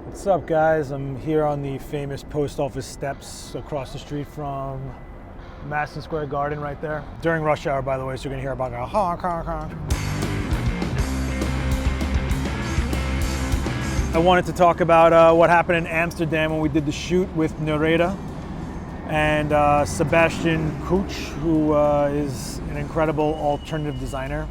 What's up, guys? I'm here on the famous post office steps across the street from Madison Square Garden right there. During rush hour, by the way, so you're gonna hear about a honk, honk, honk. I wanted to talk about what happened in Amsterdam when we did the shoot with Miranda and Sebastian Kuch, who is an incredible alternative designer.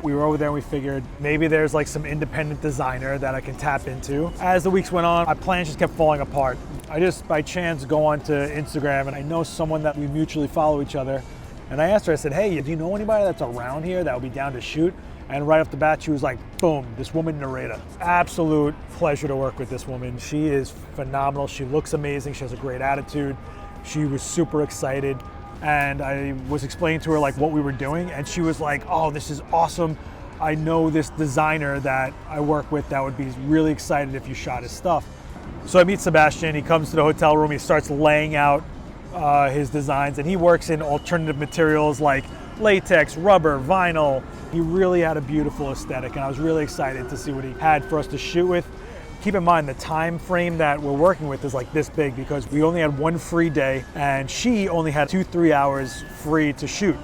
We were over there and we figured maybe there's like some independent designer that I can tap into. As the weeks went on, my plans just kept falling apart. I just by chance go onto Instagram and I know someone that we mutually follow each other. And I asked her, I said, hey, do you know anybody that's around here that would be down to shoot? And right off the bat, she was like, boom, this woman Nareda. Absolute pleasure to work with this woman. She is phenomenal. She looks amazing. She has a great attitude. She was super excited. And I was explaining to her like what we were doing, and she was like, oh, this is awesome. I know this designer that I work with that would be really excited if you shot his stuff. So I meet Sebastian, he comes to the hotel room, he starts laying out his designs, and he works in alternative materials like latex, rubber, vinyl. He really had a beautiful aesthetic, and I was really excited to see what he had for us to shoot with. Keep in mind the time frame that we're working with is like this big because we only had one free day and she only had 2-3 hours free to shoot.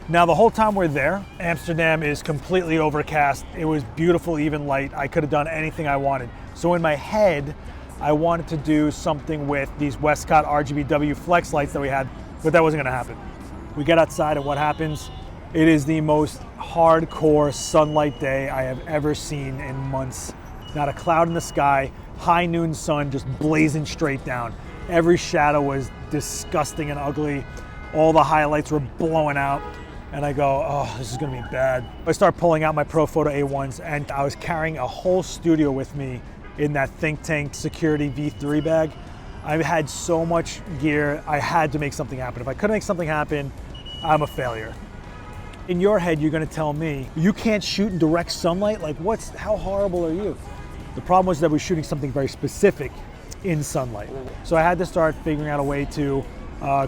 Now the whole time we're there, Amsterdam is completely overcast. It was beautiful, even light. I could have done anything I wanted. So in my head, I wanted to do something with these Westcott RGBW flex lights that we had, but that wasn't gonna happen. We get outside and what happens? It is the most hardcore sunlight day I have ever seen in months. Not a cloud in the sky, high noon sun just blazing straight down. Every shadow was disgusting and ugly. All the highlights were blowing out. And I go, oh, this is gonna be bad. I start pulling out my Profoto A1s and I was carrying a whole studio with me in that Think Tank Security V3 bag. I had so much gear, I had to make something happen. If I couldn't make something happen, I'm a failure. In your head, you're gonna tell me, you can't shoot in direct sunlight? Like how horrible are you? The problem was that we're shooting something very specific in sunlight. So I had to start figuring out a way to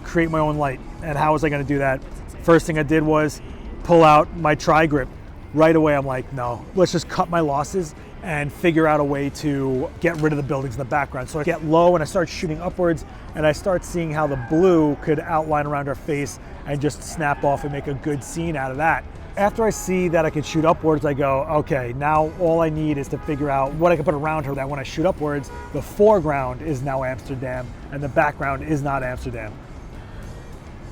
create my own light. And how was I gonna do that? First thing I did was pull out my tri-grip. Right away, I'm like, no, let's just cut my losses and figure out a way to get rid of the buildings in the background. So I get low and I start shooting upwards and I start seeing how the blue could outline around her face and just snap off and make a good scene out of that. After I see that I can shoot upwards, I go, okay, now all I need is to figure out what I can put around her that when I shoot upwards, the foreground is now Amsterdam and the background is not Amsterdam.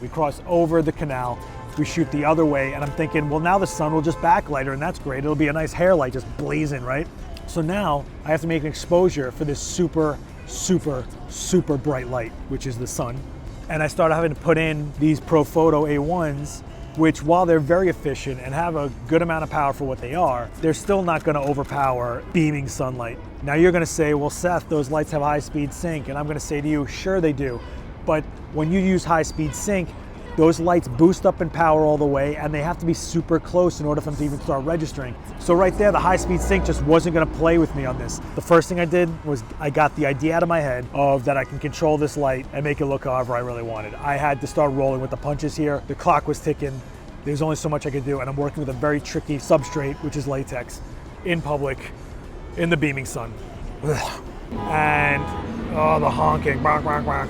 We cross over the canal, we shoot the other way, and I'm thinking, well, now the sun will just backlight her and that's great. It'll be a nice hair light just blazing, right? So now I have to make an exposure for this super, super, super bright light, which is the sun. And I started having to put in these Profoto A1s, which while they're very efficient and have a good amount of power for what they are, they're still not gonna overpower beaming sunlight. Now you're gonna say, well, Seth, those lights have high-speed sync, and I'm gonna say to you, sure they do. But when you use high-speed sync, those lights boost up in power all the way and they have to be super close in order for them to even start registering. So right there, the high-speed sync just wasn't gonna play with me on this. The first thing I did was I got the idea out of my head of that I can control this light and make it look however I really wanted. I had to start rolling with the punches here. The clock was ticking. There's only so much I could do, and I'm working with a very tricky substrate, which is latex, in public, in the beaming sun. And, oh, the honking, bonk, bonk, bonk.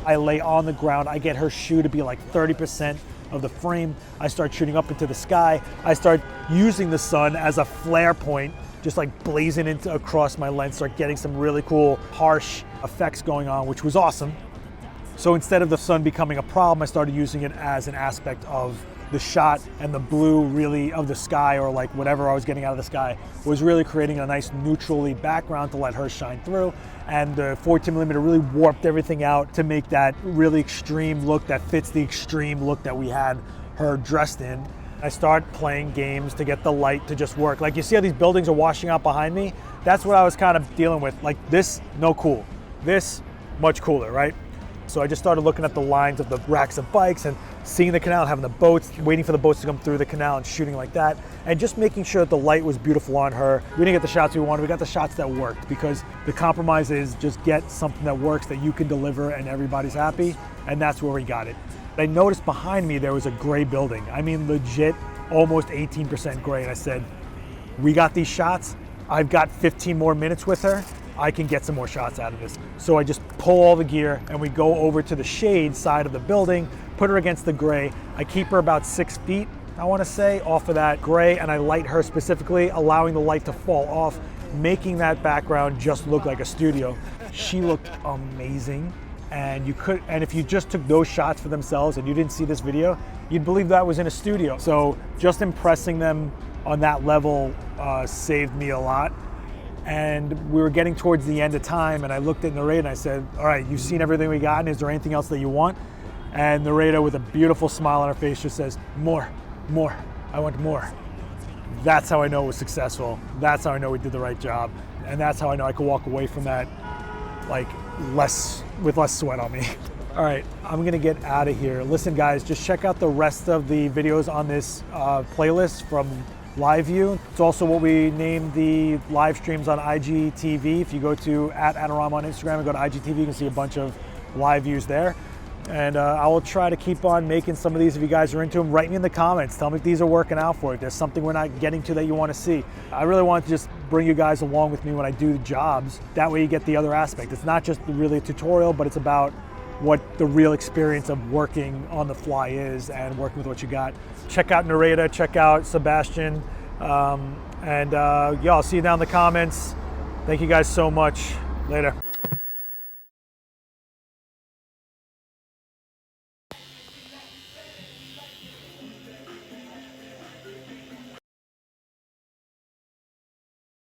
I lay on the ground, I get her shoe to be like 30% of the frame. I start shooting up into the sky. I start using the sun as a flare point, just like blazing across my lens, start getting some really cool, harsh effects going on, which was awesome. So instead of the sun becoming a problem, I started using it as an aspect of the shot, and the blue really of the sky, or like whatever I was getting out of the sky, was really creating a nice neutrally background to let her shine through. And the 14mm really warped everything out to make that really extreme look that fits the extreme look that we had her dressed in. I start playing games to get the light to just work. Like you see how these buildings are washing out behind me? That's what I was kind of dealing with. Like this, no cool. This, much cooler, right? So I just started looking at the lines of the racks of bikes and seeing the canal, having the boats, waiting for the boats to come through the canal and shooting like that, and just making sure that the light was beautiful on her. We didn't get the shots we wanted, we got the shots that worked, because the compromise is just get something that works, that you can deliver and everybody's happy, and that's where we got it. I noticed behind me there was a gray building. I mean legit almost 18% gray, and I said, we got these shots, I've got 15 more minutes with her, I can get some more shots out of this. So I just pull all the gear and we go over to the shade side of the building, put her against the gray. I keep her about 6 feet, I want to say, off of that gray, and I light her specifically, allowing the light to fall off, making that background just look like a studio. She looked amazing, and if you just took those shots for themselves and you didn't see this video, you'd believe that was in a studio. So just impressing them on that level saved me a lot. And we were getting towards the end of time, and I looked at Nareda and I said, all right, you've seen everything we got, and is there anything else that you want? And Nareda, with a beautiful smile on her face, just says, more, I want more. That's how I know it was successful. That's how I know we did the right job. And that's how I know I could walk away from that with less sweat on me. All right, I'm gonna get out of here. Listen guys, just check out the rest of the videos on this playlist from LiveView. It's also what we named the live streams on IGTV. If you go to @Adorama on Instagram and go to IGTV, you can see a bunch of live views there. And I will try to keep on making some of these if you guys are into them. Write me in the comments. Tell me if these are working out for you. If there's something we're not getting to that you want to see. I really want to just bring you guys along with me when I do the jobs. That way you get the other aspect. It's not just really a tutorial, but it's about what the real experience of working on the fly is and working with what you got. Check out Nareda, check out Sebastian, and yeah, I'll see you down in the comments. Thank you guys so much. Later.